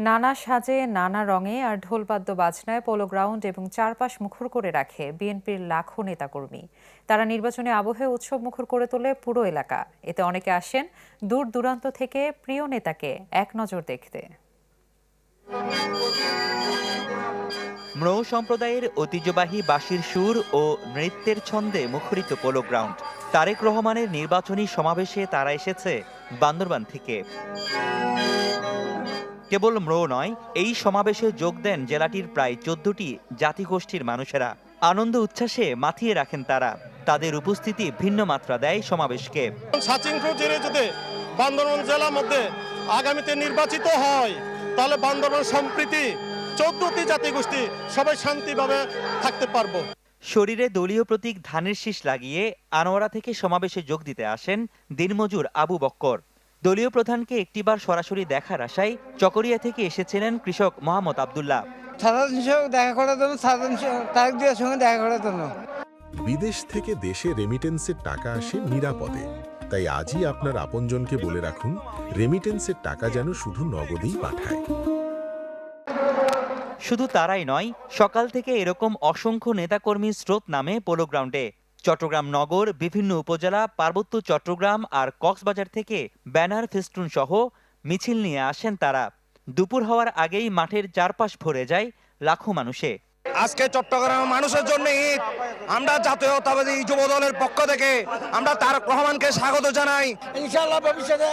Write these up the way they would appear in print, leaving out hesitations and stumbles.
নানা সাজে নানা রঙে আর ঢোলবাদ্য বাজনায় পোলো গ্রাউন্ড এবং চারপাশ মুখর করে রাখে বিএনপির লাখো নেতাকর্মী। তারা নির্বাচনী আবহে উৎসব মুখর করে তোলে পুরো এলাকা। এতে অনেকে আসেন দূর দূরান্ত থেকে প্রিয় নেতাকে এক নজর দেখতে। ম্রৌ সম্প্রদায়ের ঐতিহ্যবাহী বাঁশির সুর ও নৃত্যের ছন্দে মুখরিত পোলো গ্রাউন্ড। তারেক রহমানের নির্বাচনী সমাবেশে তারা এসেছে বান্দরবান থেকে। কেবল ম্রৌ নয়, এই সমাবেশে যোগ দেন জেলাটির প্রায় 14টি জাতিগোষ্ঠীর মানুষেরা। আনন্দ উচ্ছ্বাসে মাতিয়ে রাখেন তারা। তাদের উপস্থিতি ভিন্ন মাত্রা দেয় সমাবেশকে। যদি বান্দরবান জেলার মধ্যে আগামীতে নির্বাচিত হয় তাহলে বান্দরবান সম্প্রীতি 14টি জাতিগোষ্ঠী সবাই শান্তিভাবে থাকতে পারবো। শরীরে দলীয় প্রতীক ধানের শীষ লাগিয়ে আনোয়ারা থেকে সমাবেশে যোগ দিতে আসেন দিনমজুর আবু বক্কর। দলীয় প্রধানকে একটিবার সরাসরি দেখার আশায় চকরিয়া থেকে এসেছিলেন কৃষক মোহাম্মদ আব্দুল্লাহ। দেখা করার জন্য তারেক জিয়ার সঙ্গে দেখা করার জন্য। বিদেশ থেকে দেশে রেমিটেন্সের টাকা আসে নিরাপদে। তাই আজই আপনার আপনজনকে বলে রাখুন, রেমিটেন্সের টাকা যেন শুধু নগদেই পাঠায়। শুধু তারাই নয়, সকাল থেকে এরকম অসংখ্য নেতাকর্মীর স্রোত নামে পোলো গ্রাউন্ডে। চট্টগ্রাম নগর, বিভিন্ন উপজেলা, পার্বত্য চট্টগ্রাম আর কক্সবাজার থেকে ব্যানার, ফেস্টুন সহ মিছিল নিয়ে আসেন তারা। দুপুর হওয়ার আগেই মাঠের চারপাশ ভরে যায় লাখো মানুষে। আজকে চট্টগ্রামের মানুষের জন্য ঈদ। আমরা জাতীয়তাবাদী যুব দলের পক্ষ থেকে আমরা তারেক রহমানকে স্বাগত জানাই। ইনশাআল্লাহ ভবিষ্যতে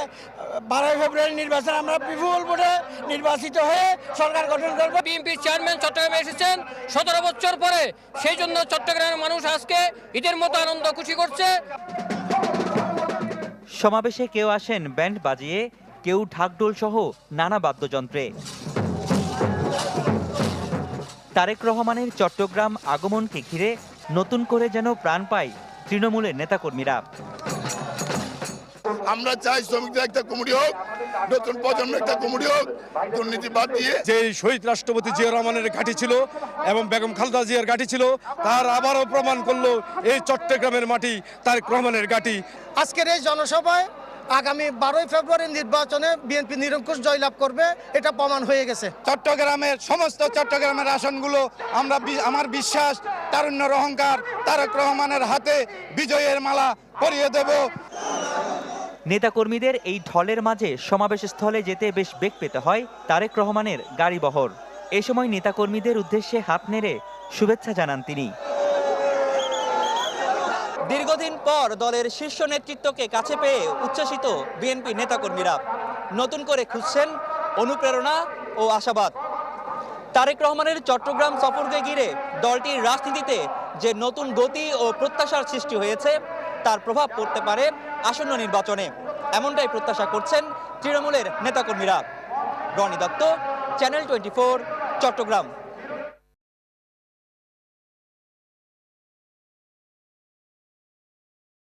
12 ফেব্রুয়ারি নির্বাচন আমরা বিপুল ভোটে নির্বাচিত হয়ে সরকার গঠন করব। বিএনপির চেয়ারম্যান চট্টগ্রামে এসেছেন 17 বছর পরে। সেই জন্য চট্টগ্রামের মানুষ আজকে ঈদের মতো আনন্দ খুশি করছে। সমাবেশে কেউ আসেন ব্যান্ড বাজিয়ে, কেউ ঢাকঢোল সহ নানা বাদ্যযন্ত্রে। তারেক রহমানের চট্টগ্রাম আগমনকে ঘিরে নতুন করে যেন প্রাণ পায় তৃণমূলের নেতাকর্মীরা। আমরা চাই শ্রমিকদের একটা কমিটি হোক, নতুন প্রজন্মের একটা কমিটি হোক, দুর্নীতি বাদ দিয়ে। যে শহীদ রাষ্ট্রপতি জিয়া রহমানের ঘাঁটি ছিল এবং বেগম খালেদা জিয়ার ঘাঁটি ছিল, তার আবারও প্রমাণ করলো এই চট্টগ্রামের মাটি তারেক রহমানের ঘাঁটি। আজকের এই জনসভায় আগামী 12 ফেব্রুয়ারি নির্বাচনে বিএনপি নিরঙ্কুশ জয়লাভ করবে, এটা প্রমাণ হয়ে গেছে। চট্টগ্রামের সমস্ত চট্টগ্রামের আসনগুলো আমার বিশ্বাস তারুণ্যের অহংকার তারেক রহমানের হাতে বিজয়ের মালা পরিয়ে দেব। নেতাকর্মীদের এই ঢলের মাঝে সমাবেশ স্থলে যেতে বেশ বেগ পেতে হয় তারেক রহমানের গাড়িবহর। এ সময় নেতাকর্মীদের উদ্দেশ্যে হাত নেড়ে শুভেচ্ছা জানান তিনি। দীর্ঘদিন পর দলের শীর্ষ নেতৃত্বকে কাছে পেয়ে উচ্ছ্বসিত বিএনপি নেতাকর্মীরা নতুন করে খুঁজছেন অনুপ্রেরণা ও আশাবাদ। তারেক রহমানের চট্টগ্রাম সফরকে ঘিরে দলটির রাজনীতিতে যে নতুন গতি ও প্রত্যাশার সৃষ্টি হয়েছে তার প্রভাব পড়তে পারে আসন্ন নির্বাচনে, এমনটাই প্রত্যাশা করছেন তৃণমূলের নেতাকর্মীরা। রনি দত্ত, চ্যানেল 24, চট্টগ্রাম।